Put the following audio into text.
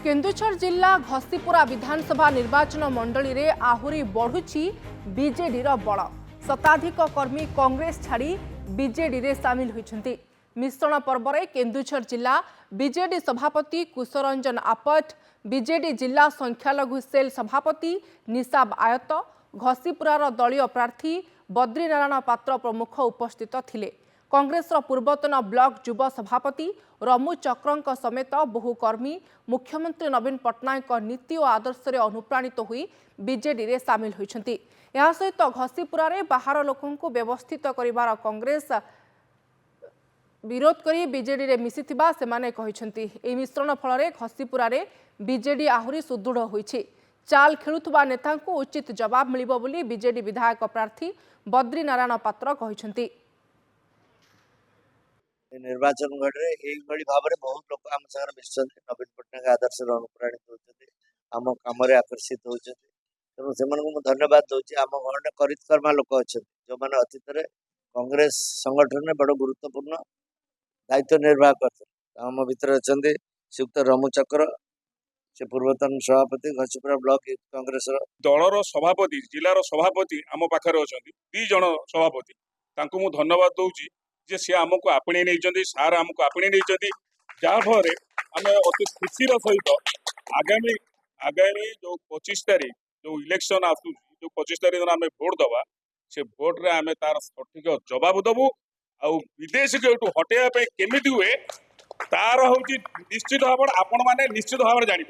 केन्दुझर जिला घसीपुरा विधानसभा निर्वाचन मंडली रे आहुरी बढ़ुची बीजेडी बड़ शताधिक कर्मी कांग्रेस छाड़ी बीजेडी रे सामिल होइछन्ति। मिश्रण पर्व में केन्दुझर जिला बीजेडी सभापति कुशरंजन आपट, बीजेडी जिला संख्यालघु सेल सभापति निशाब आयत, घसीपुरार दलीय प्रार्थी बद्रीनारायण पात्र प्रमुख उपस्थित थिले। कांग्रेस पूर्वतन ब्लॉक युव सभापति रमु चक्रंक समेत बहु कर्मी मुख्यमंत्री नवीन पट्टनायक नीति और आदर्श रे अनुप्राणित हुई बीजेडी रे सामिल होइछन्ति। या सहित घसीपुरा रे बाहर लोकंकु व्यवस्थित करिवार कांग्रेस विरोध करी बीजेडी रे मिसिथिबा सेमाने कहिछन्ति। एही मिश्रण फल रे घसीपुरा रे बीजेडी आहुरी सुदृढ़ होइछि। चाल खेलुथुबा नेतांकु उचित जवाब मिलिबो बोली बीजेडी विधायक प्रार्थी बद्रीनारायण पात्र कहिछन्ति। निर्वाचन गढ़े यही भाव में बहुत लोग आम सागर मिशन नवीन पट्टनायक आदर्श अनुप्राणित होती आम कम आकर्षित होती तेणु से धन्यवाद दूसरी आम घर करितकर्मा लोक अच्छा जो मैंने अतीत कांग्रेस संगठन में बड़ गुरुत्वपूर्ण दायित्व निर्वाह करते आम भितर अच्छा श्रीयुक्त रमु चक्र से पूर्वतन सभापति घसीपुरा ब्लॉक यूथ कांग्रेस दलर सभापति जिलार सभापति आम पाखे अच्छा दी जन सभापति तांको धन्यवाद दूसरी जे सी आमको आपणे नहीं सार आमको आपणे नहीं जहाँफल आम अति खुशी सहित आगामी आगामी जो 25 तारीख जो इलेक्शन आसू जो 25 तारीख दिन आम भोट दवा से भोट रे आम तार सठिक जवाब दबू आ विदेश को हटेवा केमी हुए तार हूँ निश्चित भाव आपण मैंने निश्चित भाव जाने।